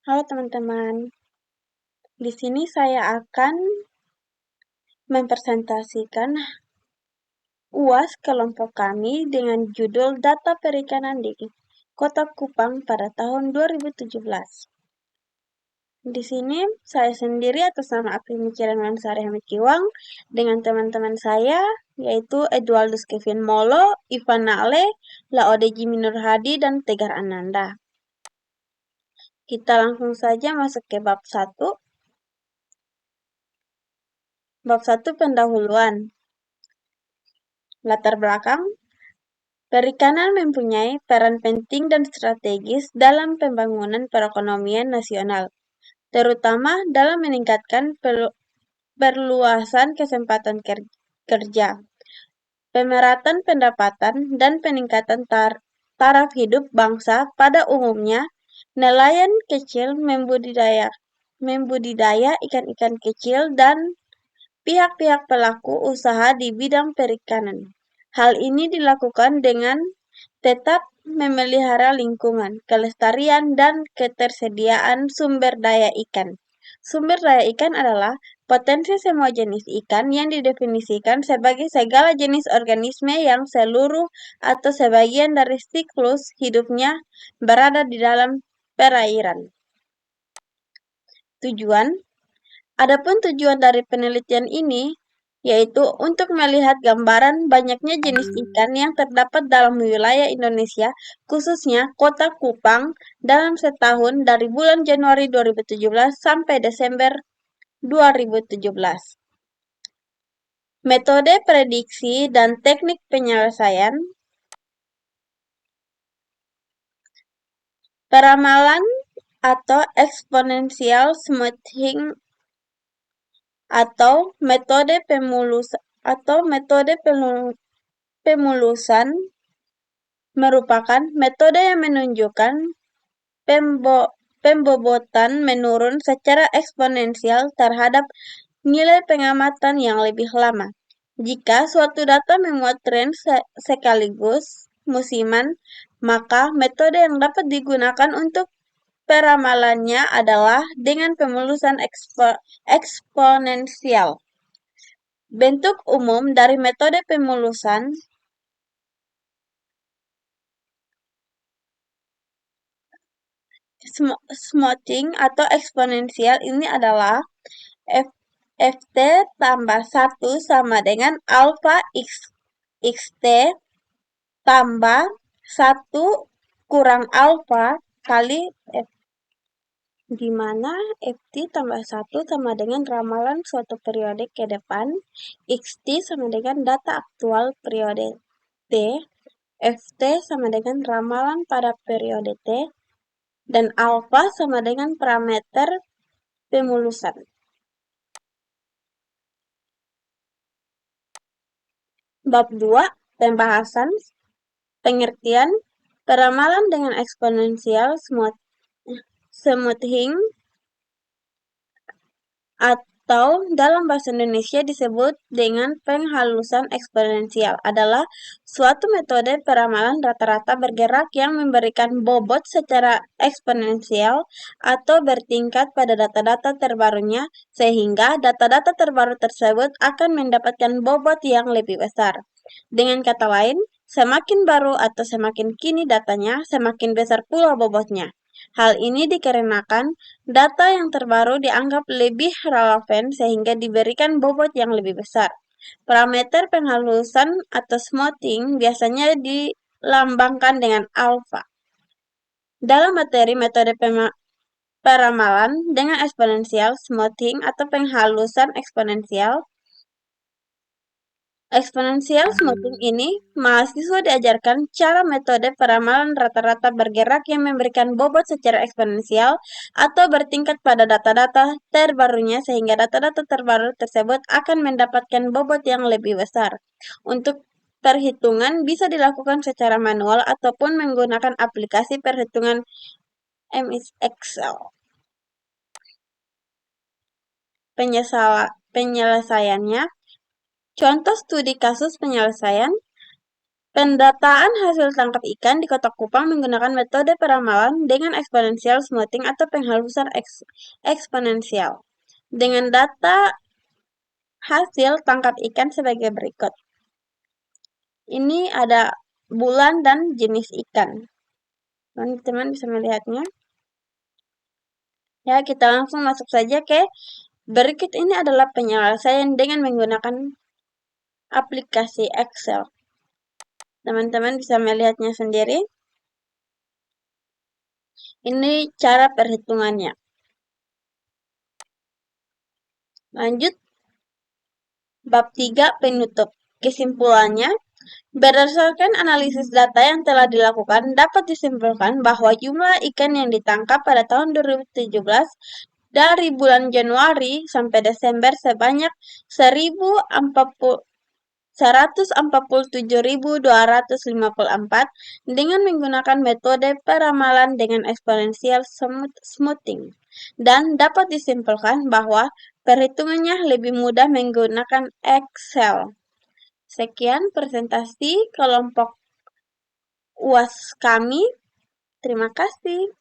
Halo teman-teman, di sini saya akan mempresentasikan UAS kelompok kami dengan judul Data Perikanan di Kota Kupang pada tahun 2017. Di sini saya sendiri atas nama Pemikiran Mansari Hamid Kiwang dengan teman-teman saya yaitu Edualdus Kevin Molo, Ivan Nale, Laodeji Minur Hadi, dan Tegar Ananda. Kita langsung saja masuk ke bab 1. Bab 1 pendahuluan. Latar belakang, perikanan mempunyai peran penting dan strategis dalam pembangunan perekonomian nasional, terutama dalam meningkatkan perluasan kesempatan kerja, pemerataan pendapatan, dan peningkatan taraf hidup bangsa pada umumnya. Nelayan kecil membudidaya ikan-ikan kecil dan pihak-pihak pelaku usaha di bidang perikanan. Hal ini dilakukan dengan tetap memelihara lingkungan, kelestarian, dan ketersediaan sumber daya ikan. Sumber daya ikan adalah potensi semua jenis ikan yang didefinisikan sebagai segala jenis organisme yang seluruh atau sebagian dari siklus hidupnya berada di dalam perairan. Tujuan, adapun tujuan dari penelitian ini yaitu untuk melihat gambaran banyaknya jenis ikan yang terdapat dalam wilayah Indonesia, khususnya Kota Kupang, dalam setahun dari bulan Januari 2017 sampai Desember 2017. Metode prediksi dan teknik penyelesaian. Peramalan atau exponential smoothing atau metode pemulusan merupakan metode yang menunjukkan pembobotan menurun secara eksponensial terhadap nilai pengamatan yang lebih lama. Jika suatu data memuat tren sekaligus musiman, maka metode yang dapat digunakan untuk peramalannya adalah dengan pemulusan eksponensial. Bentuk umum dari metode pemulusan smoothing atau eksponensial ini adalah Ft tambah 1 sama dengan alpha xt tambah 1 kurang alpha kali F, di mana Ft tambah 1 sama dengan ramalan suatu periode ke depan, Xt sama dengan data aktual periode T, Ft sama dengan ramalan pada periode T, dan alpha sama dengan parameter pemulusan. Bab 2, pembahasan, pengertian, peramalan dengan eksponensial smoothing atau dalam bahasa Indonesia disebut dengan penghalusan eksponensial adalah suatu metode peramalan rata-rata bergerak yang memberikan bobot secara eksponensial atau bertingkat pada data-data terbarunya sehingga data-data terbaru tersebut akan mendapatkan bobot yang lebih besar. Dengan kata lain, semakin baru atau semakin kini datanya, semakin besar pula bobotnya. Hal ini dikarenakan data yang terbaru dianggap lebih relevan sehingga diberikan bobot yang lebih besar. Parameter penghalusan atau smoothing biasanya dilambangkan dengan alfa. Dalam materi metode peramalan dengan eksponensial smoothing atau penghalusan eksponensial smoothing ini, mahasiswa diajarkan cara metode peramalan rata-rata bergerak yang memberikan bobot secara eksponensial atau bertingkat pada data-data terbarunya sehingga data-data terbaru tersebut akan mendapatkan bobot yang lebih besar. Untuk perhitungan bisa dilakukan secara manual ataupun menggunakan aplikasi perhitungan MS Excel. Penyelesaiannya, contoh studi kasus penyelesaian. Pendataan hasil tangkap ikan di Kota Kupang menggunakan metode peramalan dengan exponential smoothing atau penghalusan eksponensial. Dengan data hasil tangkap ikan sebagai berikut. Ini ada bulan dan jenis ikan. Teman-teman bisa melihatnya. Ya, kita langsung masuk saja ke berikut. Ini adalah penyelesaian dengan menggunakan aplikasi Excel. Teman-teman bisa melihatnya sendiri. Ini cara perhitungannya. Lanjut, bab 3 penutup. Kesimpulannya, berdasarkan analisis data yang telah dilakukan, dapat disimpulkan bahwa jumlah ikan yang ditangkap pada tahun 2017 dari bulan Januari sampai Desember sebanyak 147.254 dengan menggunakan metode peramalan dengan eksponensial smoothing. Dan dapat disimpulkan bahwa perhitungannya lebih mudah menggunakan Excel. Sekian presentasi kelompok UAS kami. Terima kasih.